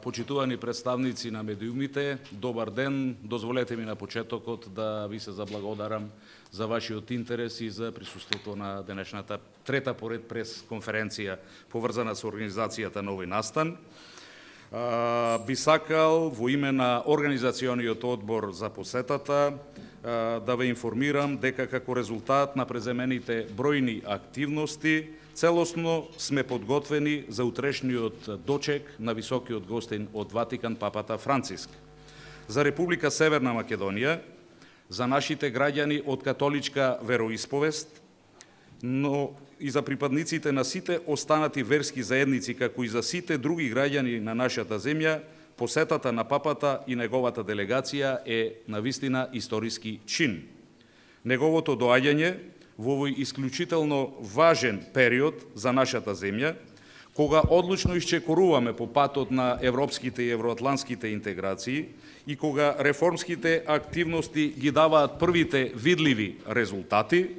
Почитувани представници на медиумите, добар ден. Дозволете ми на почетокот да ви се заблагодарам за вашиот интерес и за присуството на денешната трета поред прес-конференција поврзана со организацијата на овој настан. Би сакал во име на Организациониот одбор за посетата да ве информирам дека како резултат на преземените бројни активности целосно сме подготвени за утрешниот дочек на високиот гостин од Ватикан, папата Франциск. За Република Северна Македонија, за нашите граѓани од католичка вероисповест, но и за припадниците на сите останати верски заедници, како и за сите други граѓани на нашата земја, посетата на папата и неговата делегација е навистина историски чин. Неговото доаѓање во овој исклучително важен период за нашата земја, кога одлучно исчекоруваме по патот на европските и евроатлантските интеграции и кога реформските активности ги даваат првите видливи резултати,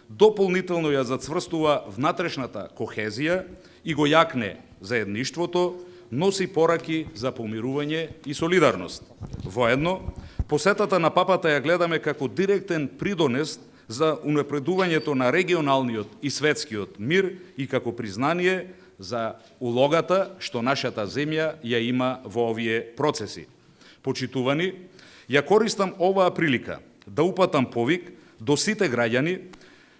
дополнително ја зацврстува внатрешната кохезија и го јакне заедништвото, носи пораки за помирување и солидарност. Воедно, посетата на папата ја гледаме како директен придонес за унапредувањето на регионалниот и светскиот мир и како признание за улогата што нашата земја ја има во овие процеси. Почитувани, ја користам оваа прилика да упатам повик до сите граѓани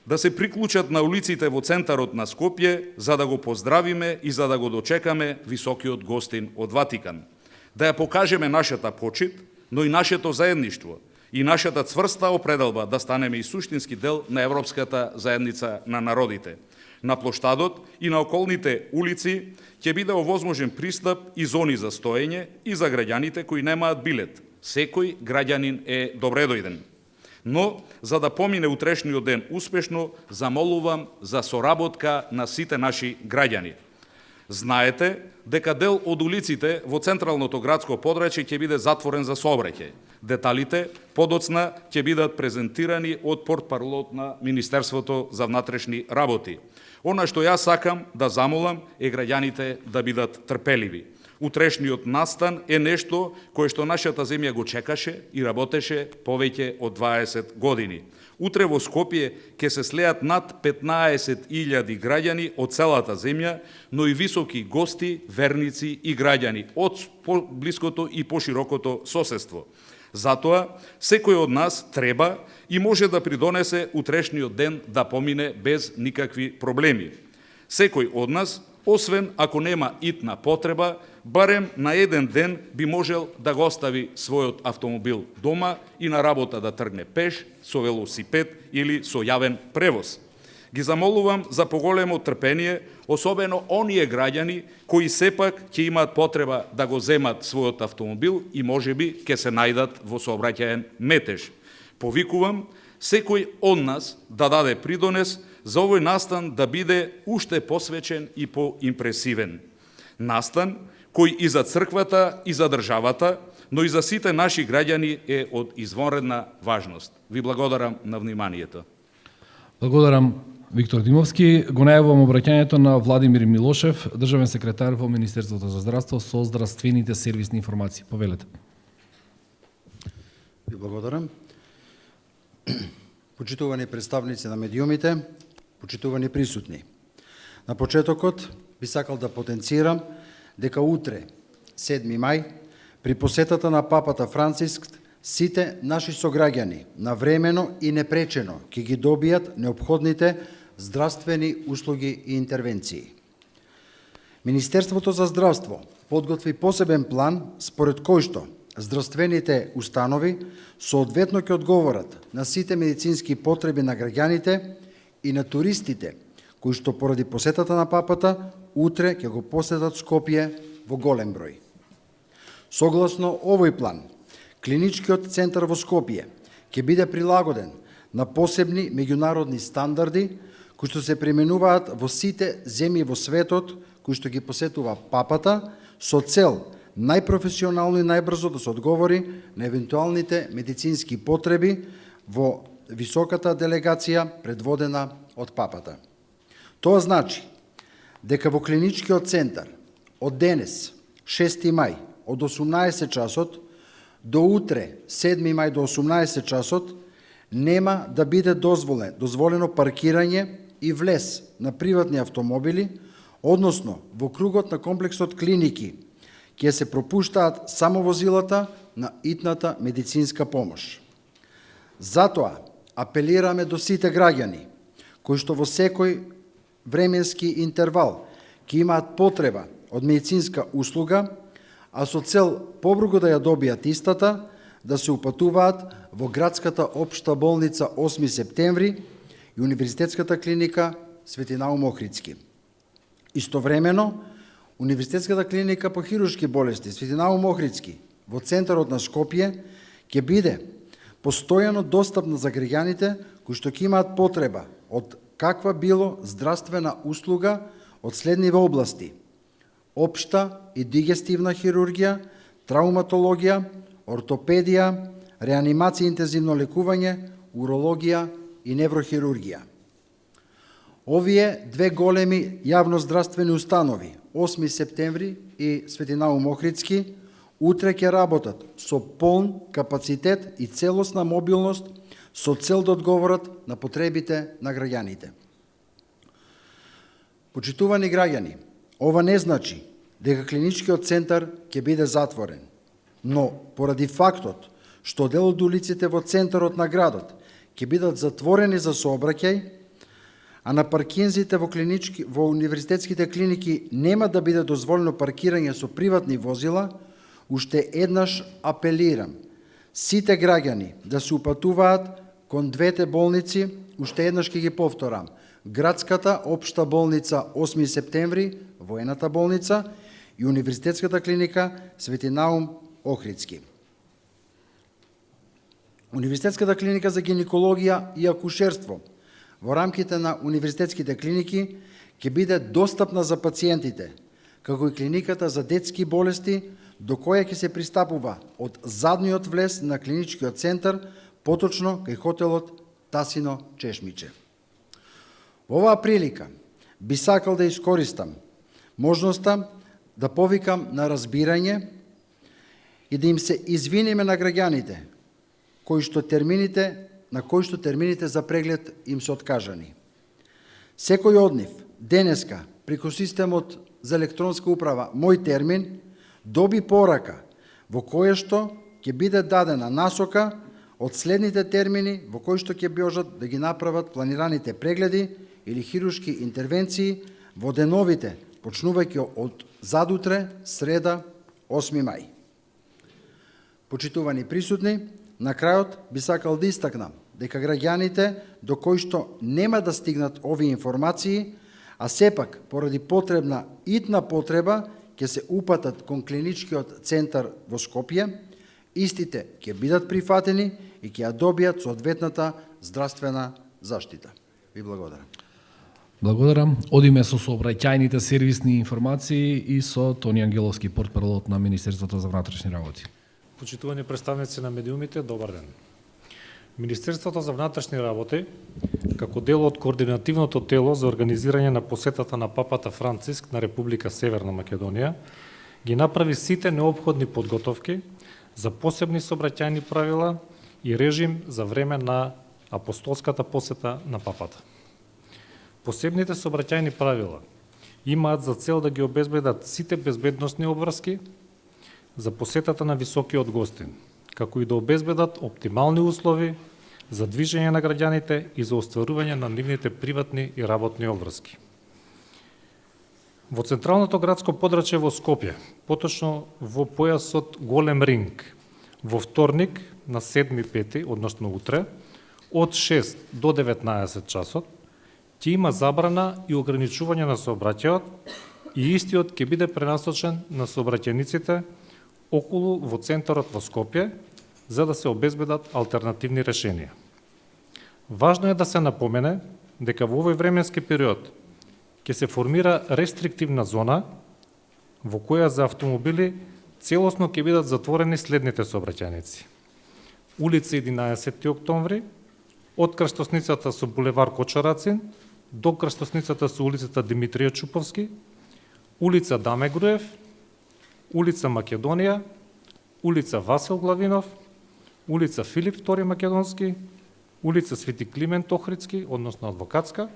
да се приклучат на улиците во центарот на Скопје за да го поздравиме и за да го дочекаме високиот гостин од Ватикан. Да ја покажеме нашата почит, но и нашето заедништво и нашата цврста определба да станеме и суштински дел на Европската заедница на народите. На плоштадот и на околните улици ќе биде овозможен пристап и зони за стоење и за граѓаните кои немаат билет. Секој граѓанин е добредојден. Но, за да помине утрешниот ден успешно, замолувам за соработка на сите наши граѓани. Знаете дека дел од улиците во централното градско подрачје ќе биде затворен за сообраќај. Деталите подоцна ќе бидат презентирани од портпаролот на Министерството за внатрешни работи. Она што јас сакам да замолам е граѓаните да бидат трпеливи. Утрешниот настан е нешто кое што нашата земја го чекаше и работеше повеќе од 20 години. Утре во Скопје ќе се слеат над 15.000 граѓани од целата земја, но и високи гости, верници и граѓани од блиското и поширокото соседство. Затоа, секој од нас треба и може да придонесе утрешниот ден да помине без никакви проблеми. Секој од нас, освен ако нема итна потреба, барем на еден ден би можел да го остави својот автомобил дома и на работа да тргне пеш, со велосипед или со јавен превоз. Ги замолувам за поголемо трпение, особено оние граѓани кои сепак ќе имаат потреба да го земат својот автомобил и можеби ќе се најдат во сообраќаен метеж. Повикувам секој од нас да даде придонес за овој настан да биде уште посвечен и поимпресивен. Настан кој и за црквата и за државата, но и за сите наши граѓани е од извонредна важност. Ви благодарам на вниманието. Благодарам, Виктор Димовски. Го најавувам обраќањето на Владимир Милошев, државен секретар во Министерството за здравство со здравствените сервисни информации. Повелете. Ви благодарам. Почитувани представници на медиумите, почитувани присутни. На почетокот би сакал да потенцирам дека утре, 7 мај, при посетата на папата Франциск, сите наши сограѓани навремено и непречено ќе ги добијат неопходните здравствени услуги и интервенции. Министерството за здравство подготви посебен план според кој што здравствените установи соодветно ќе одговорат на сите медицински потреби на граѓаните и на туристите кои што поради посетата на папата утре ќе го посетат Скопје во голем број. Согласно овој план, клиничкиот центар во Скопје ќе биде прилагоден на посебни меѓународни стандарди кои што се применуваат во сите земји во светот кои што ги посетува папата со цел најпрофесионално и најбрзо да се одговори на евентуалните медицински потреби во високата делегација предводена од папата. Тоа значи дека во клиничкиот центар од денес, 6 мај, од 18 часот до утре 7 мај до 18 часот нема да биде дозволено паркирање и влез на приватни автомобили, односно во кругот на комплексот клиники ќе се пропуштаат само возилата на итната медицинска помош. Затоа апелираме до сите граѓани кои што во секој временски интервал ќе имаат потреба од медицинска услуга, а со цел побрзо да ја добијат истата, да се упатуваат во градската општа болница 8 септември и Универзитетската клиника Свети Наум Охридски. Истовремено, Универзитетската клиника по хируршки болести Свети Наум Охридски во центарот на Скопје ќе биде постојано достапна за граѓаните кои што ќе имаат потреба од каква било здравствена услуга од следниве области: општа и дигестивна хирургија, трауматологија, ортопедија, реанимација и интензивно лекување, урологија и неврохирургија. Овие две големи јавноздравствени установи, 8 септември и Свети Наум Охридски, утре ќе работат со полн капацитет и целосна мобилност со цел да одговорат на потребите на граѓаните. Почитувани граѓани, ова не значи дека клиничкиот центар ќе биде затворен, но поради фактот што дел од улиците во центарот на градот ќе бидат затворени за сообраќај, а на паркинзите во универзитетските клиники нема да биде дозволено паркирање со приватни возила, уште еднаш апелирам сите граѓани да се упатуваат кон двете болници, уште еднаш ќе ги повторам: Градската општа болница 8 септември, воената болница и Универзитетската клиника Свети Наум Охридски. Универзитетската клиника за гинекологија и акушерство во рамките на универзитетските клиники ќе биде достапна за пациентите, како и клиниката за детски болести, до која ќе се пристапува од задниот влез на клиничкиот центар, поточно кај хотелот Тасино Чешмиче. Во оваа прилика би сакал да искористам можноста да повикам на разбирање и да им се извиниме на граѓаните на кои што термините за преглед им се откажани. Секој од нив денеска преку системот за електронска управа Мој термин доби порака во која што ќе биде дадена насока од следните термини во кои што ќе можат да ги направат планираните прегледи или хируршки интервенции во деновите, почнувајќи од задутре, среда, 8 мај. Почитувани присутни, на крајот би сакал да истакнам дека граѓаните до кои што нема да стигнат овие информации, а сепак поради потребна итна потреба ќе се упатат кон клиничкиот центар во Скопје, истите ќе бидат прифатени и ќе ја добијат соодветната здравствена заштита. Ви благодарам. Благодарам. Одиме со сообраќајните сервисни информации и со Тони Ангеловски, портпаролот на Министерството за внатрешни работи. Почитувани представници на медиумите, добар ден. Министерството за внатрешни работи, како дел од координативното тело за организирање на посетата на папата Франциск на Република Северна Македонија, ги направи сите неопходни подготовки за посебни сообраќајни правила и режим за време на апостолската посета на папата. Посебните сообраќајни правила имаат за цел да ги обезбедат сите безбедносни обврски за посетата на високиот гостин, како и да обезбедат оптимални услови за движење на граѓаните и за остварување на нивните приватни и работни обврски. Во централното градско подрачје во Скопје, поточно во појасот Голем Ринг, во вторник на 7.5, односно утре, од 6 до 19 часот, ќе има забрана и ограничување на сообраќајот и истиот ќе биде пренасочен на сообраќајниците околу во центарот во Скопје, за да се обезбедат алтернативни решенија. Важно е да се напомене дека во овој временски период ќе се формира рестриктивна зона во која за автомобили целосно ќе бидат затворени следните сообраќајници: улица 11 октомври, од крстосницата со булевар Кочарацин до крстосницата со улицата Димитрија Чуповски, улица Даме Груев, улица Македонија, улица Васил Главинов, улица Филип II Македонски, улица Свети Климент Охридски, односно Адвокатска,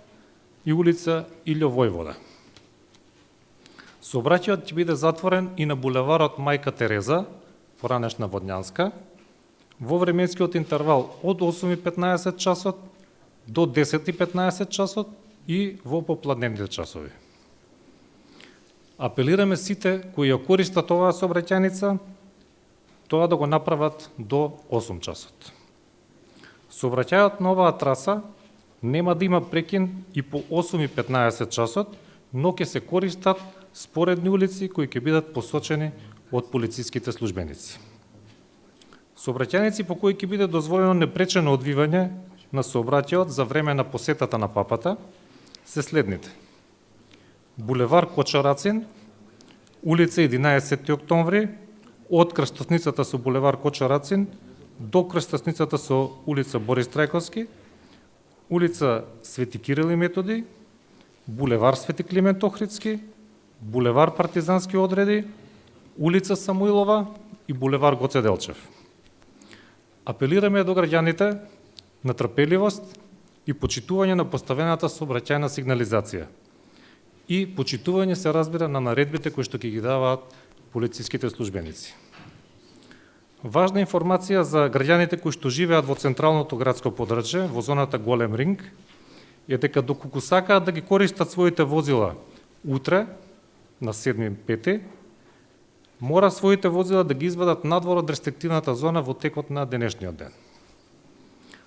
и улица Илјо Војвода. Сообраќајот ќе биде затворен и на булеварот Мајка Тереза, поранешна Водњанска, во временскиот интервал од 8:15 часот до 10:15 часот и во попладневните часови. Апелираме сите кои ја користат оваа сообраќајница, тоа да го направат до 8 часот. Сообраќајот на оваа траса нема да има прекин и по 8:15 часот, но ќе се користат споредни улици кои ќе бидат посочени од полициските службеници. Сообраќајници по кои ќе биде дозволено непречено одвивање на сообраќајот за време на посетата на папата се следните: булевар Кочарацин, улица 11 октомври, од крстосницата со булевар Кочарацин до крстосницата со улица Борис Трајковски, улица Свети Кирил и Методи, булевар Свети Климент Охридски, булевар Партизански одреди, улица Самуилова и булевар Гоце Делчев. Апелираме до граѓаните на трпеливост и почитување на поставената сообраќајна сигнализација. И почитување се разбира на наредбите кои што ќе ги даваат полициските службеници. Важна информација за граѓаните кои што живеат во централното градско подрачје, во зоната Голем Ринг, е дека доколку сакаат да ги користат своите возила утре, на 7.5, мора своите возила да ги извадат надвор од рестриктивната зона во текот на денешниот ден.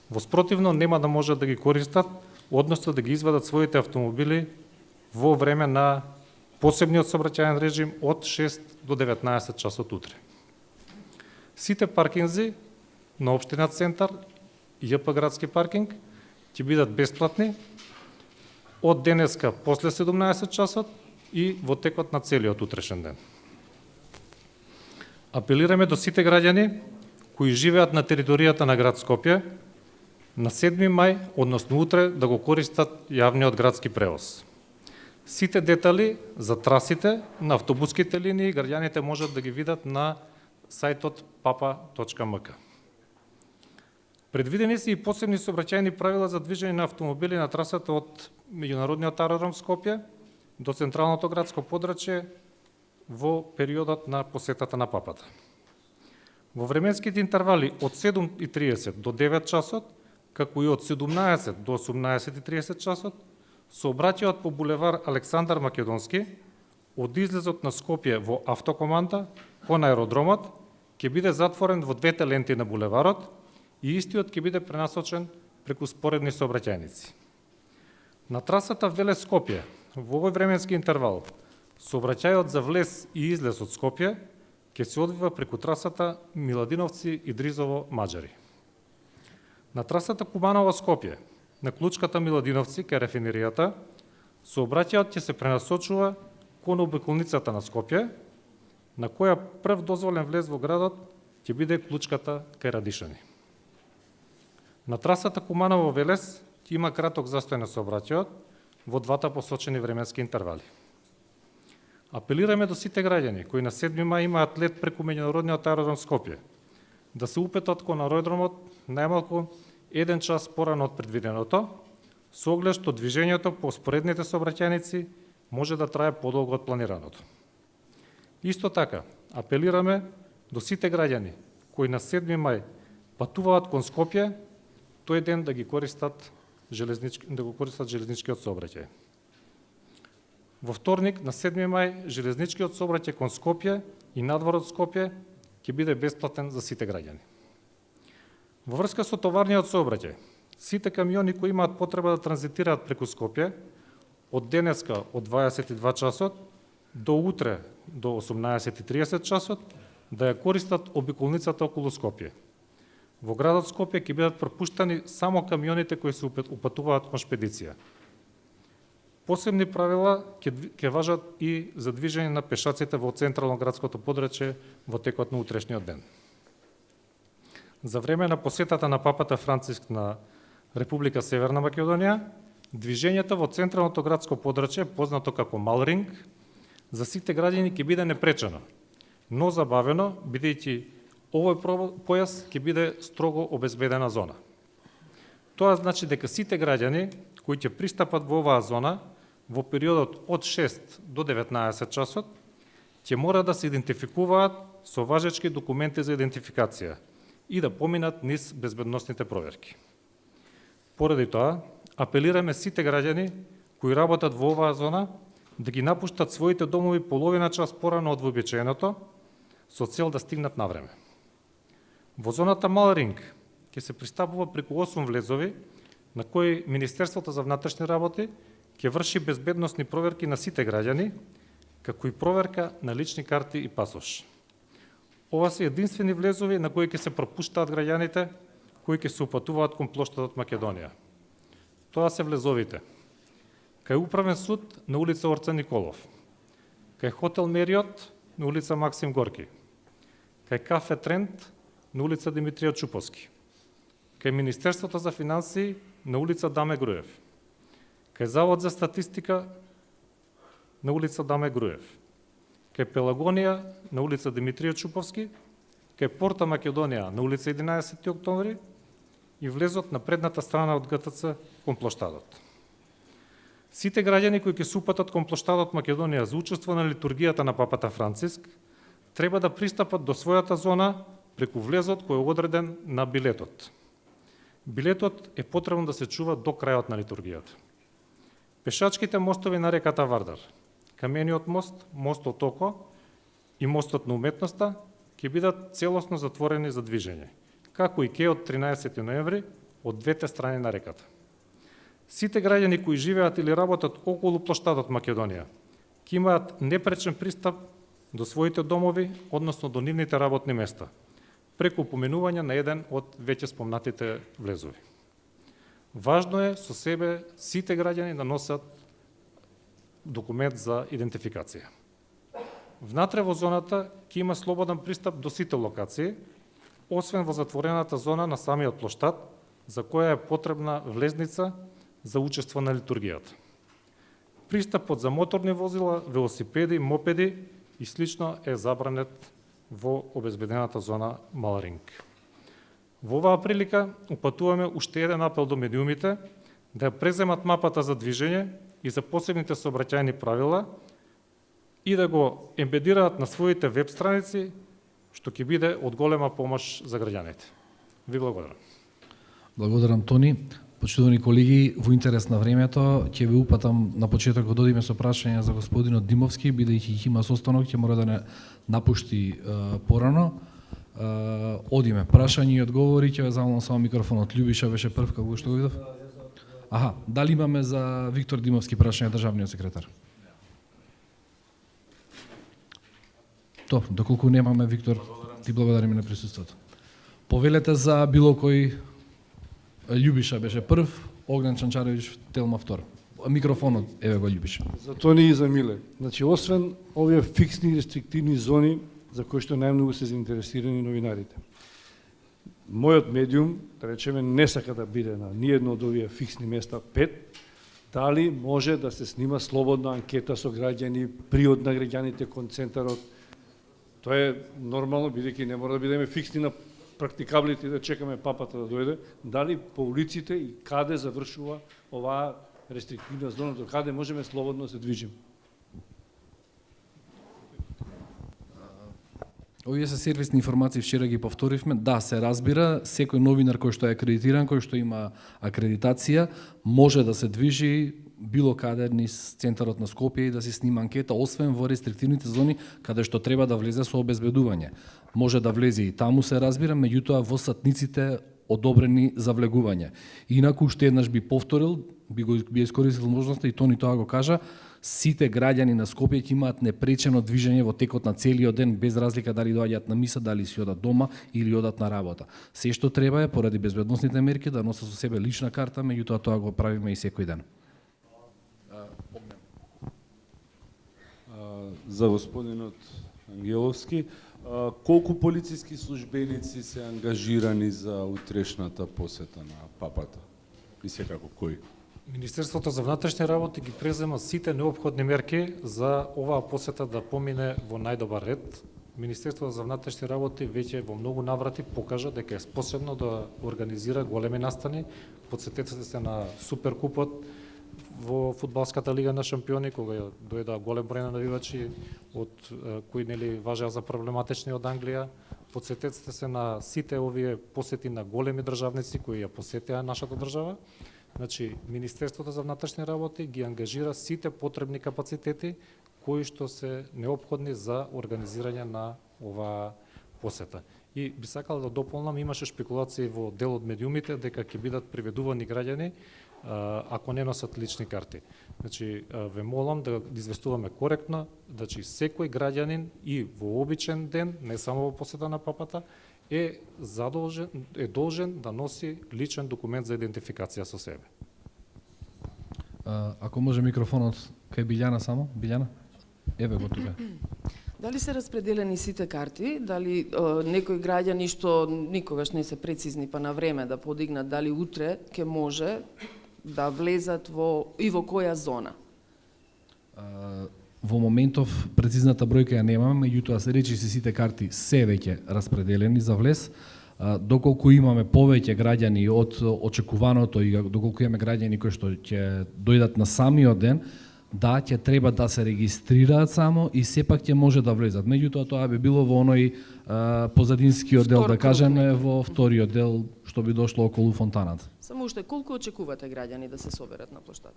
Во спротивно нема да можат да ги користат, односно да ги извадат своите автомобили во време на посебниот сообраќајен режим од 6 до 19 часот утре. Сите паркинзи на општина Центар и ЈП градски паркинг ќе бидат бесплатни од денеска после 17 часот и во текот на целиот утрешен ден. Апелираме до сите граѓани кои живеат на територијата на град Скопје на 7 мај, односно утре, да го користат јавниот градски превоз. Сите детали за трасите на автобуските линии граѓаните можат да ги видат на сајтот papa.mk. Предвидени се и посебни сообраќајни правила за движење на автомобили на трасата од меѓународниот аеродром Скопје до централното градско подрачје во периодот на посетата на папата. Во временските интервали од 7:30 до 9 часот, како и од 17 до 18:30 часот, сообраќајот по булевар Александар Македонски од излезот на Скопје во автокоманда кон аеродромот ќе биде затворен во двете ленти на булеварот и истиот ќе биде пренасочен преку споредни сообраќајници. На трасата Велес Скопје во овој временски интервал сообраќајот за влез и излез од Скопје ќе се одвива преку трасата Миладиновци и Дризово Маџари. На трасата Кубаново Скопје, на клучката Миладиновци кај рафинеријата, сообраќајот ќе се пренасочува кон обиколницата на Скопје, на која прв дозволен влез во градот ќе биде клучката кај Радишани. На трасата Куманово Велес ќе има краток застој на сообраќајот во двата посочени временски интервали. Апелираме до сите граѓани кои на 7 мај имаат лет преку меѓународниот аеродром Скопје да се упетат кон аеродромот најмалку 1 час порано од предвиденото, со оглед што движењето по споредните сообраќајници може да трае подолго од планираното. Исто така, апелираме до сите граѓани кои на 7 мај патуваат кон Скопје, тој ден да го користат железничкиот сообраќај. Во вторник, на 7 мај, железничкиот сообраќај кон Скопје и надвор од Скопје ќе биде бесплатен за сите граѓани. Во врска со товарниот сообраќај, сите камиони кои имаат потреба да транзитираат преку Скопје, од денеска од 22 часот до утре до 18:30 часот, да ја користат обиколницата околу Скопје. Во градот Скопје ќе бидат пропуштани само камионите кои се упатуваат кон шпедиција. Посебни правила ќе важат и за движење на пешаците во централно градското подрачје во текот на утрешниот ден. За време на посетата на папата Франциск на Република Северна Македонија, движењето во централното градско подрачје, познато како Мал Ринг, за сите граѓани ќе биде непречено, но забавено, бидејќи овој појас ќе биде строго обезбедена зона. Тоа значи дека сите граѓани кои ќе пристапат во оваа зона во периодот од 6 до 19 часот ќе мора да се идентификуваат со важечки документи за идентификација и да поминат низ безбедносните проверки. Поради тоа, апелираме сите граѓани кои работат во оваа зона да ги напуштат своите домови половина час порано од вообичаеното со цел да стигнат на време. Во зоната Мал Ринг ќе се пристапува преку 8 влезови на кои Министерството за внатрешни работи ќе врши безбедносни проверки на сите граѓани, како и проверка на лични карти и пасош. Ова се единствени влезови на кои ќе се пропуштаат граѓаните кои ќе се упатуваат кон плоштадот Македонија. Тоа се влезовите: кај Управен суд на улица Орца Николов, кај Хотел Мериот на улица Максим Горки, кај Кафе Трент на улица Димитрија Чуповски, кај Министерството за финансии на улица Даме Груев, кај Завод за статистика на улица Даме Груев, кај Пелагонија на улица Димитрија Чуповски, кај Порта Македонија на улица 11 октомври и влезот на предната страна од ГТЦ кон плоштадот. Сите граѓани кои ќе се упатат кон плоштадот Македонија за учество на литургијата на Папата Франциск треба да пристапат до својата зона преку влезот кој е одреден на билетот. Билетот е потребно да се чува до крајот на литургијата. Пешачките мостови на реката Вардар, Камениот мост, мостот Око и мостот на уметноста ќе бидат целосно затворени за движење, како и ке од 13 ноември од двете страни на реката. Сите граѓани кои живеат или работат околу плоштадот Македонија ќе имаат непречен пристап до своите домови, односно до нивните работни места, преку поминување на еден од веќе спомнатите влезови. Важно е со себе сите граѓани да носат документ за идентификација. Внатре во зоната ќе има слободен пристап до сите локации, освен во затворената зона на самиот плоштад, за која е потребна влезница за учество на литургијата. Пристапот за моторни возила, велосипеди, мопеди и слично е забранет во обезбедената зона Мал Ринг. Во оваа прилика упатуваме уште еден апел до медиумите да ја преземат мапата за движење и за посебните сообраќајни правила и да го ембедираат на своите веб страници, што ќе биде од голема помош за граѓаните. Ви благодарам. Благодарам, Тони. Почитувани колеги, во интерес на времето, ќе ви упатам на почеток да одиме со прашања за господинот Димовски, бидејќи их има состанок, ќе мора да не напушти порано. Одиме. Прашања и одговори, ќе ве замолам само микрофонот. Љубиша беше прв, како што го видов? Аха, дали имаме за Виктор Димовски прашање, државниот секретар? Доколку немаме, Виктор, ти благодариме на присуството. Повелете за било кој. Љубиша беше прв, Огнен Чанчаровиќ, Телма втор. Микрофонот, еве го Љубиша. За Тони и за Миле. Значи, освен овие фиксни рестриктивни зони за кои што најмногу се заинтересирани новинарите. Мојот медиум, да речеме, не сака да биде на ниедно од овие фиксни места 5, дали може да се снима слободна анкета со граѓани, приод на граѓаните кон центарот. Тоа е нормално, бидејќи не мора да бидеме фиксни на практикаблите да чекаме папата да дојде, дали по улиците и каде завршува оваа рестриктивна зона, до каде можеме слободно да се движиме. Овие се сервисни информации, вчера ги повторивме. Да, се разбира, секој новинар кој што е акредитиран, кој што има акредитација, може да се движи било каде низ центарот на Скопје и да се снима анкета, освен во рестриктивните зони каде што треба да влезе со обезбедување. Може да влезе и таму, се разбира, меѓутоа во сатниците одобрени за влегување. Инаку уште еднаш би повторил, би искористил можноста и Тони тоа го кажа, сите граѓани на Скопје ќе имаат непречено движење во текот на целиот ден, без разлика дали доаѓаат на миса, дали си одат дома или одат на работа. Се што треба е, поради безбедносните мерки, да носат со себе лична карта, меѓутоа тоа го правиме и секој ден. За господинот Ангеловски, колку полициски службеници се ангажирани за утрешната посета на папата? И секако кој? Министерството за внатрешни работи ги презема сите неопходни мерки за оваа посета да помине во најдобар ред, Министерството за внатрешни работи веќе во многу наврати покажа дека е способно да организира големи настани. Потсетете се на Суперкупот во фудбалската лига на шампиони, кога дојдоа голем број на навивачи од кои нели важеа за проблематични од Англија. Потсетете се на сите овие посети на големи државници кои ја посетеа нашата држава. Значи, Министерството за внатрешни работи ги ангажира сите потребни капацитети кои што се неопходни за организирање на оваа посета. И би сакал да дополнам, имаше шпекулации во дел од медиумите дека ќе бидат приведувани граѓани ако не носат лични карти. Значи, ве молам да известуваме коректно, значи секој граѓанин и во обичен ден, не само во посета на папата, е должен да носи личен документ за идентификација со себе. Ако може микрофонот кај Билјана само, Билјана? Еве го тука. Дали се распределени сите карти? Дали некои граѓани што никогаш не се прецизни па на време да подигнат, дали утре ќе може да влезат и во која зона? Во моментов прецизната бројка ја немаме, меѓутоа се речи сите карти се веќе распределени за влез. Доколку имаме повеќе граѓани од очекуваното и доколку имаме граѓани кои што ќе дојдат на самиот ден, да, ќе треба да се регистрираат само и сепак ќе може да влезат. Меѓутоа тоа би било во оној позадинскиот дел, да кажеме, во вториот дел што би дошло околу фонтаната. Само уште колку очекувате граѓани да се соберат на плоштад?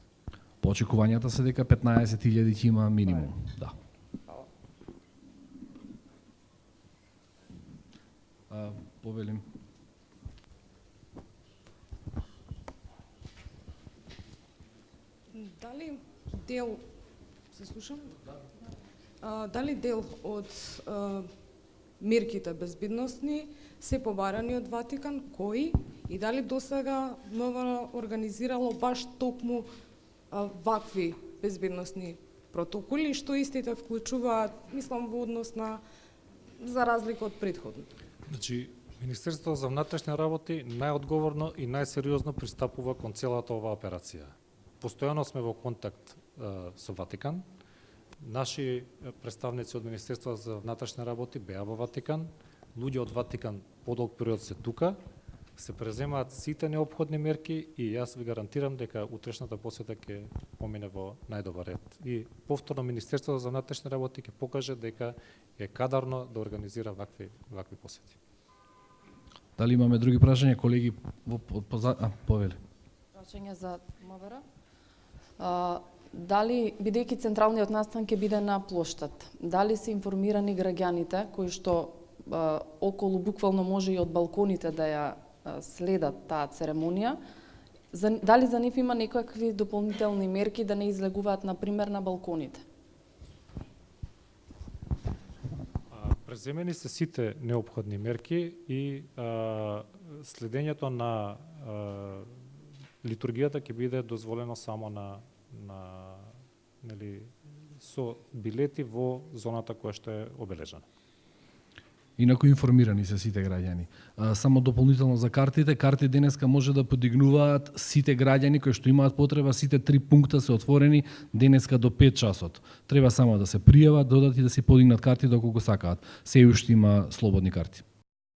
По очекувањата се дека 15.000 ќе има минимум, да. Повелим. Дали дел, се слушам? Дали дел од мерките безбедносни се побарани од Ватикан, кои и дали досега МВР организирало баш токму вакви безбедносни протоколи, што истите вклучуваат, мислам, во однос на за разлика од претходно? Значи, Министерството за внатрешни работи најодговорно и најсериозно пристапува кон целата оваа операција. Постојано сме во контакт со Ватикан. Наши представници од Министерството за внатрешни работи беа во Ватикан. Луѓе од Ватикан подолг период се тука. Се преземаат сите неопходни мерки и јас ви гарантирам дека утрешната посета ќе помине во најдобар ред. И повторно Министерството за внатрешни работи ќе покаже дека е кадарно да организира вакви посети. Дали имаме други прашања, колеги? Повели. Прашање за МВР. Дали, бидејќи централниот настан ќе биде на плоштад, дали се информирани граѓаните кои што околу буквално може и од балконите да ја следат таа церемонија, дали за нив има некакви дополнителни мерки да не излегуваат, например, на балконите? Преземени се сите неопходни мерки и следењето на литургијата ќе биде дозволено само нели со билети во зоната која што е обележана. Инаку информирани се сите граѓани. Само дополнително за картите, карти денеска може да подигнуваат сите граѓани кои што имаат потреба, сите 3 пункта се отворени денеска до 5 часот. Треба само да се пријават, додат и да си подигнат карти доколку сакаат. Се уште има слободни карти.